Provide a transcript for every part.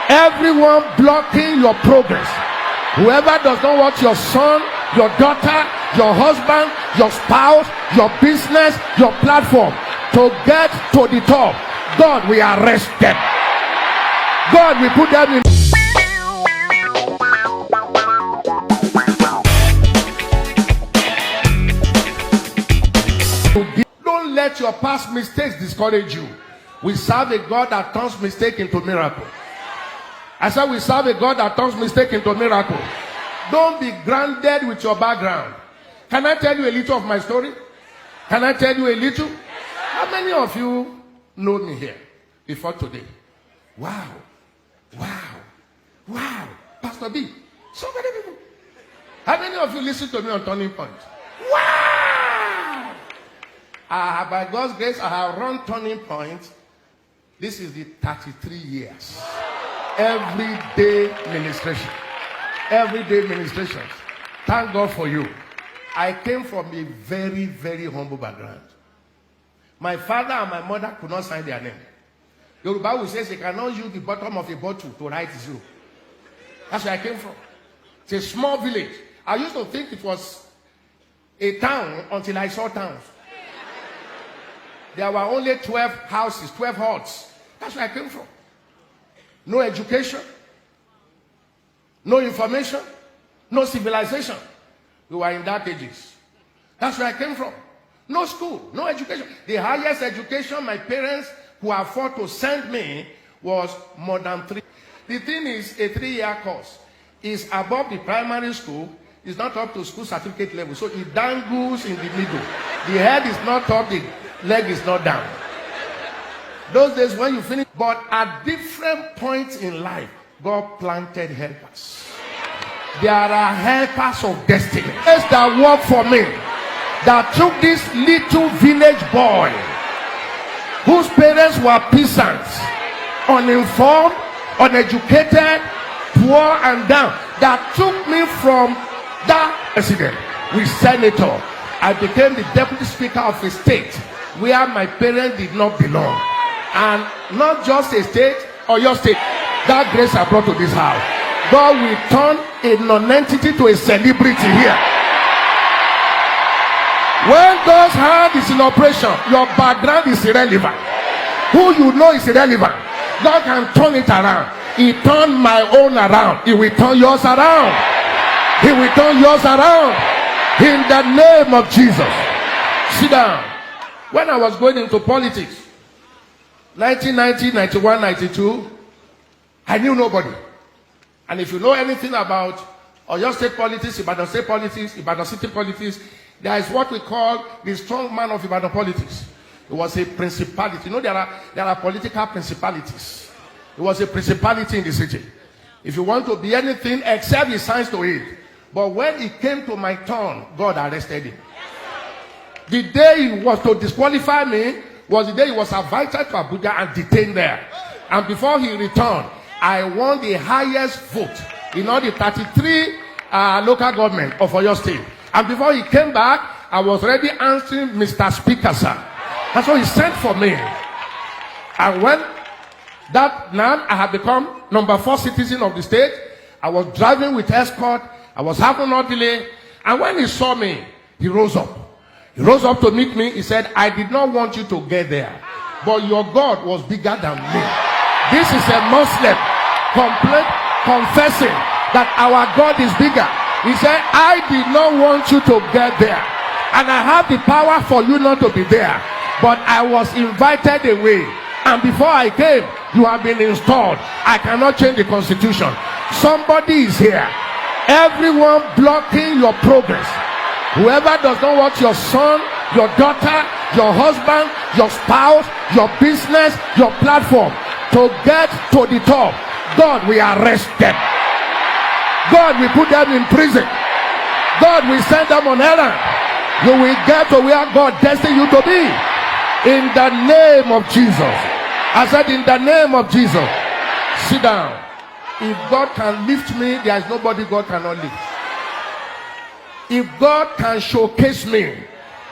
Everyone blocking your progress. Whoever does not want your son, your daughter, your husband, your spouse, your business, your platform to get to the top, God will arrest them. God will put them in. Don't let your past mistakes discourage you. We serve a God that turns mistake into miracle. I said we serve a God that turns mistake into miracle. Don't be grounded with your background. Can I tell you a little of my story? Can I tell you a little? How many of you know me here before today? Wow. Pastor B, so many people. How many of you listen to me on Turning Point? Wow. By God's grace, I have run Turning Point. This is the 33 years. Everyday ministration. Everyday ministration. Thank God for you. I came from a very, very humble background. My father and my mother could not sign their name. Yoruba will say they cannot use the bottom of a bottle to write zero. That's where I came from. It's a small village. I used to think it was a town until I saw towns. There were only 12 houses, 12 huts. That's where I came from. No education, no information, no civilization. We were in that ages. That's where I came from. No school, no education. The highest education my parents who afford to send me was more than 3. The thing is, a 3-year course is above the primary school. It's not up to school certificate level. So it dangles in the middle. The head is not up, the leg is not down. Those days when you finish, but at different points in life, God planted helpers. There are helpers of destiny. Yes, that work for me. That took this little village boy, whose parents were peasants, uninformed, uneducated, poor and down. That took me from that president with senator. I became the deputy speaker of a state where my parents did not belong. And not just a state or your state. That grace I brought to this house. God will turn a non-entity to a celebrity here. When God's hand is in operation, your background is irrelevant. Who you know is irrelevant. God can turn it around. He turned my own around. He will turn yours around. He will turn yours around. In the name of Jesus. Sit down. When I was going into politics, 1990, 91, 92, I knew nobody. And if you know anything about Oyo State politics, Ibadan State politics, Ibadan City politics, there is what we call the strong man of Ibadan politics. It was a principality. You know, there are political principalities. It was a principality in the city. If you want to be anything except he signs to it. But when it came to my turn, God arrested him. The day he was to disqualify me was the day he was invited to Abuja and detained there. And before he returned, I won the highest vote in all the 33 local government of Oyo State. And before he came back, I was already answering Mr. Speaker, sir. That's why he sent for me. And when now I had become number 4 citizen of the state, I was driving with escort. I was having no delay. And when he saw me, he rose up. He rose up to meet me. He said, I did not want you to get there, but your God was bigger than me. This is a Muslim confessing that our God is bigger. He said, I did not want you to get there, and I have the power for you not to be there, but I was invited away. And before I came, you have been installed. I cannot change the constitution. Somebody is here. Everyone blocking your progress. Whoever does not want your son, your daughter, your husband, your spouse, your business, your platform to get to the top, God will arrest them. God will put them in prison. God will send them on errand. You will get to where God destined you to be. In the name of Jesus. I said in the name of Jesus. Sit down. If God can lift me, there is nobody God cannot lift. If God can showcase me,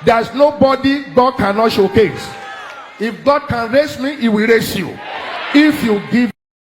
there is nobody God cannot showcase. If God can raise me, he will raise you. If you give